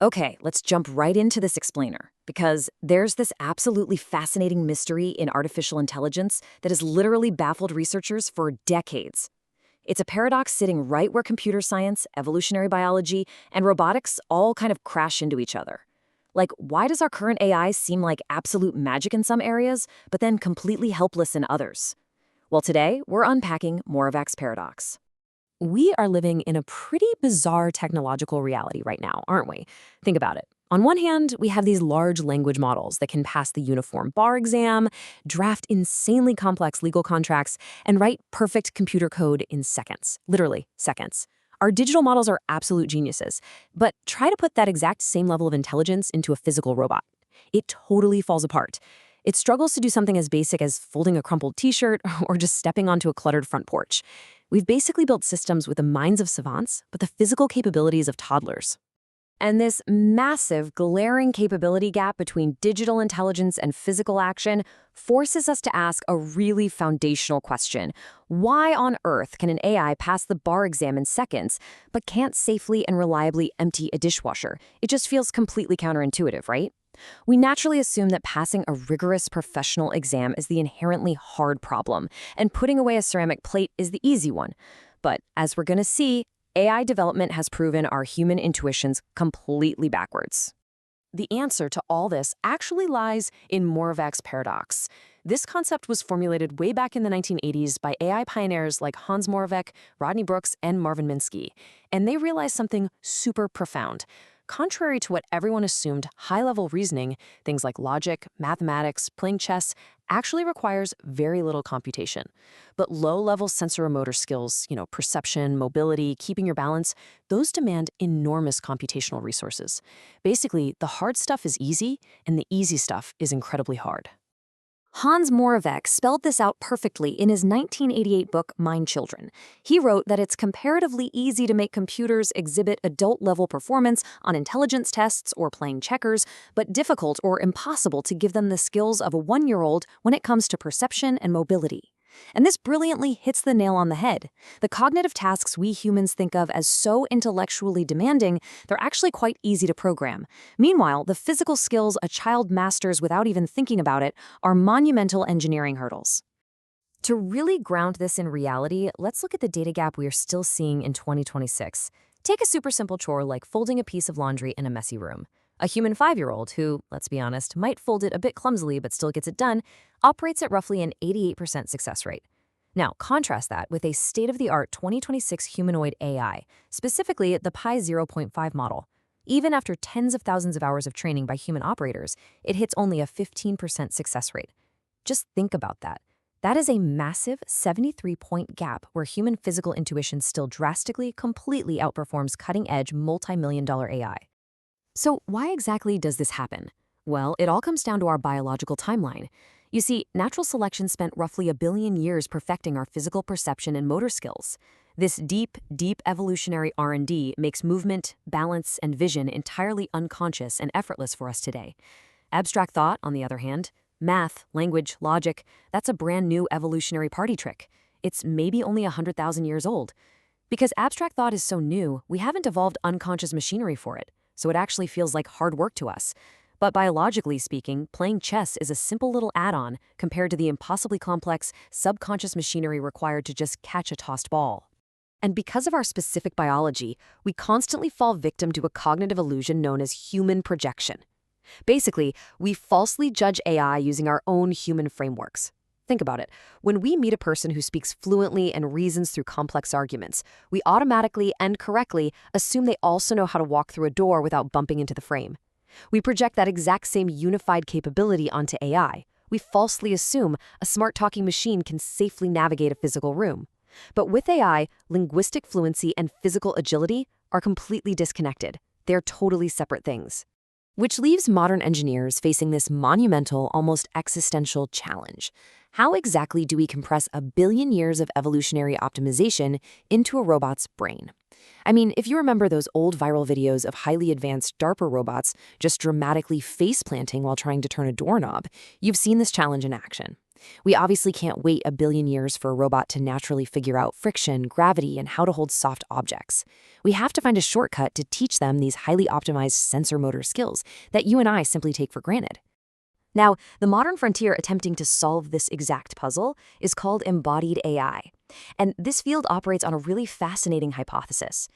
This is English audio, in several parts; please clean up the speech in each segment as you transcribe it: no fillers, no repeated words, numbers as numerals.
Okay, let's jump right into this explainer, because there's this absolutely fascinating mystery in artificial intelligence that has literally baffled researchers for decades. It's a paradox sitting right where computer science, evolutionary biology, and robotics all kind of crash into each other. Like, why does our current AI seem like absolute magic in some areas, but then completely helpless in others? Well, today, we're unpacking Moravec's paradox. We are living in a pretty bizarre technological reality right now, aren't we? Think about it. On one hand, we have these large language models that can pass the uniform bar exam, draft insanely complex legal contracts, and write perfect computer code in seconds, literally seconds. Our digital models are absolute geniuses, but try to put that exact same level of intelligence into a physical robot. It totally falls apart. It struggles to do something as basic as folding a crumpled t-shirt or just stepping onto a cluttered front porch. We've basically built systems with the minds of savants, but the physical capabilities of toddlers. And this massive, glaring capability gap between digital intelligence and physical action forces us to ask a really foundational question. Why on earth can an AI pass the bar exam in seconds, but can't safely and reliably empty a dishwasher? It just feels completely counterintuitive, right? We naturally assume that passing a rigorous professional exam is the inherently hard problem, and putting away a ceramic plate is the easy one. But as we're going to see, AI development has proven our human intuitions completely backwards. The answer to all this actually lies in Moravec's paradox. This concept was formulated way back in the 1980s by AI pioneers like Hans Moravec, Rodney Brooks, and Marvin Minsky. And they realized something super profound. Contrary to what everyone assumed, high-level reasoning, things like logic, mathematics, playing chess, actually requires very little computation. But low-level sensorimotor skills, perception, mobility, keeping your balance, those demand enormous computational resources. Basically, the hard stuff is easy, and the easy stuff is incredibly hard. Hans Moravec spelled this out perfectly in his 1988 book, Mind Children. He wrote that it's comparatively easy to make computers exhibit adult-level performance on intelligence tests or playing checkers, but difficult or impossible to give them the skills of a one-year-old when it comes to perception and mobility. And this brilliantly hits the nail on the head. The cognitive tasks we humans think of as so intellectually demanding, they're actually quite easy to program. Meanwhile, the physical skills a child masters without even thinking about it are monumental engineering hurdles. To really ground this in reality, let's look at the data gap we are still seeing in 2026. Take a super simple chore like folding a piece of laundry in a messy room. A human 5-year-old who, let's be honest, might fold it a bit clumsily but still gets it done, operates at roughly an 88% success rate. Now, contrast that with a state-of-the-art 2026 humanoid AI, specifically the Pi 0.5 model. Even after tens of thousands of hours of training by human operators, it hits only a 15% success rate. Just think about that. That is a massive 73-point gap where human physical intuition still drastically, completely outperforms cutting-edge multi-million-dollar AI. So why exactly does this happen? Well, it all comes down to our biological timeline. You see, natural selection spent roughly 1 billion years perfecting our physical perception and motor skills. This deep evolutionary R&D makes movement, balance, and vision entirely unconscious and effortless for us today. Abstract thought, on the other hand, math, language, logic, that's a brand new evolutionary party trick. It's maybe only 100,000 years old. Because abstract thought is so new, we haven't evolved unconscious machinery for it, so it actually feels like hard work to us. But biologically speaking, playing chess is a simple little add-on compared to the impossibly complex, subconscious machinery required to just catch a tossed ball. And because of our specific biology, we constantly fall victim to a cognitive illusion known as human projection. Basically, we falsely judge AI using our own human frameworks. Think about it. When we meet a person who speaks fluently and reasons through complex arguments, we automatically and correctly assume they also know how to walk through a door without bumping into the frame. We project that exact same unified capability onto AI. We falsely assume a smart talking machine can safely navigate a physical room. But with AI, linguistic fluency and physical agility are completely disconnected. They're totally separate things. Which leaves modern engineers facing this monumental, almost existential challenge. How exactly do we compress 1 billion years of evolutionary optimization into a robot's brain? I mean, if you remember those old viral videos of highly advanced DARPA robots just dramatically face-planting while trying to turn a doorknob, you've seen this challenge in action. We obviously can't wait a billion years for a robot to naturally figure out friction, gravity, and how to hold soft objects. We have to find a shortcut to teach them these highly optimized sensor motor skills that you and I simply take for granted. Now, the modern frontier attempting to solve this exact puzzle is called embodied AI. And this field operates on a really fascinating hypothesis.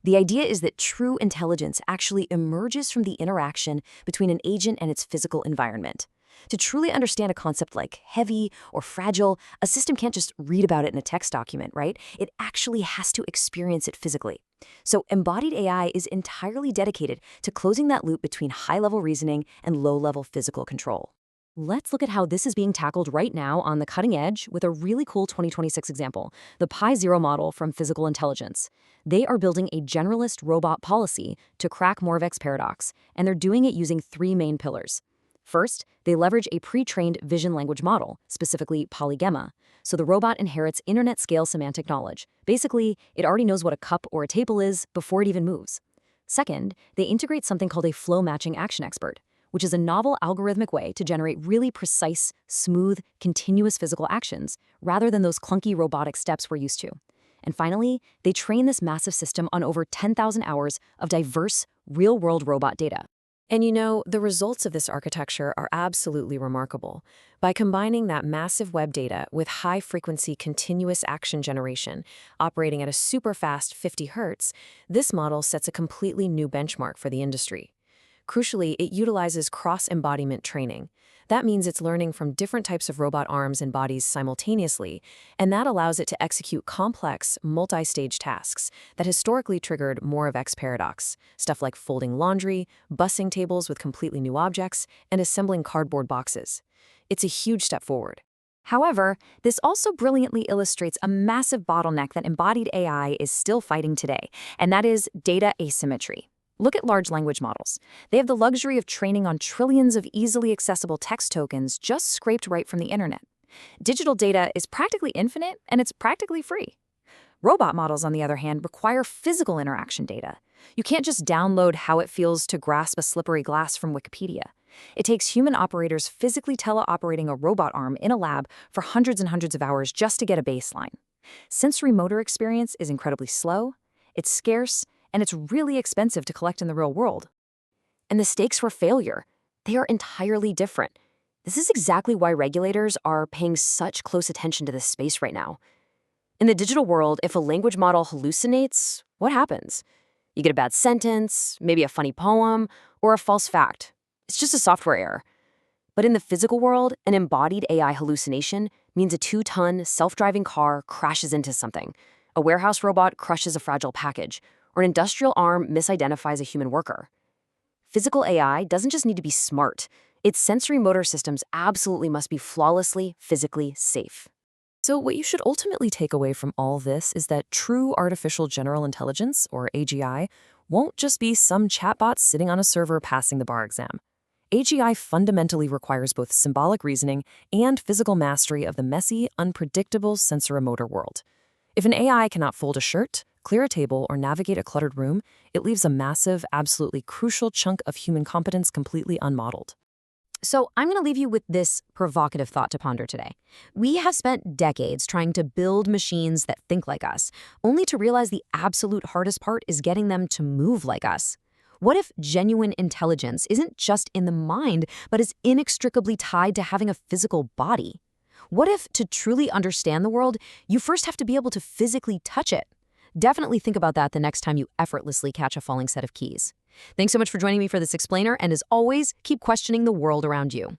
The idea is that true intelligence actually emerges from the interaction between an agent and its physical environment. To truly understand a concept like heavy or fragile, a system can't just read about it in a text document, right? It actually has to experience it physically. So embodied AI is entirely dedicated to closing that loop between high-level reasoning and low-level physical control. Let's look at how this is being tackled right now on the cutting edge with a really cool 2026 example, the Pi Zero model from Physical Intelligence. They are building a generalist robot policy to crack Moravec's paradox, and they're doing it using three main pillars. First, they leverage a pre-trained vision language model, specifically polygemma, so the robot inherits internet-scale semantic knowledge. Basically, it already knows what a cup or a table is before it even moves. Second, they integrate something called a flow-matching action expert, which is a novel algorithmic way to generate really precise, smooth, continuous physical actions, rather than those clunky robotic steps we're used to. And finally, they train this massive system on over 10,000 hours of diverse, real-world robot data. And you know, the results of this architecture are absolutely remarkable. By combining that massive web data with high-frequency continuous action generation, operating at a super fast 50 Hz, this model sets a completely new benchmark for the industry. Crucially, it utilizes cross-embodiment training. That means it's learning from different types of robot arms and bodies simultaneously, and that allows it to execute complex, multi-stage tasks that historically triggered Moravec's paradox, stuff like folding laundry, bussing tables with completely new objects, and assembling cardboard boxes. It's a huge step forward. However, this also brilliantly illustrates a massive bottleneck that embodied AI is still fighting today, and that is data asymmetry. Look at large language models. They have the luxury of training on trillions of easily accessible text tokens just scraped right from the internet. Digital data is practically infinite, and it's practically free. Robot models, on the other hand, require physical interaction data. You can't just download how it feels to grasp a slippery glass from Wikipedia. It takes human operators physically teleoperating a robot arm in a lab for hundreds and hundreds of hours just to get a baseline. Sensorimotor experience is incredibly slow, it's scarce, and it's really expensive to collect in the real world. And the stakes for failure, they are entirely different. This is exactly why regulators are paying such close attention to this space right now. In the digital world, if a language model hallucinates, what happens? You get a bad sentence, maybe a funny poem, or a false fact. It's just a software error. But in the physical world, an embodied AI hallucination means a 2-ton self-driving car crashes into something, a warehouse robot crushes a fragile package, or an industrial arm misidentifies a human worker. Physical AI doesn't just need to be smart. Its sensory motor systems absolutely must be flawlessly, physically safe. So what you should ultimately take away from all this is that true artificial general intelligence, or AGI, won't just be some chatbot sitting on a server passing the bar exam. AGI fundamentally requires both symbolic reasoning and physical mastery of the messy, unpredictable sensorimotor world. If an AI cannot fold a shirt, clear a table, or navigate a cluttered room, it leaves a massive, absolutely crucial chunk of human competence completely unmodeled. So I'm going to leave you with this provocative thought to ponder today. We have spent decades trying to build machines that think like us, only to realize the absolute hardest part is getting them to move like us. What if genuine intelligence isn't just in the mind, but is inextricably tied to having a physical body? What if, to truly understand the world, you first have to be able to physically touch it? Definitely think about that the next time you effortlessly catch a falling set of keys. Thanks so much for joining me for this explainer, and as always, keep questioning the world around you.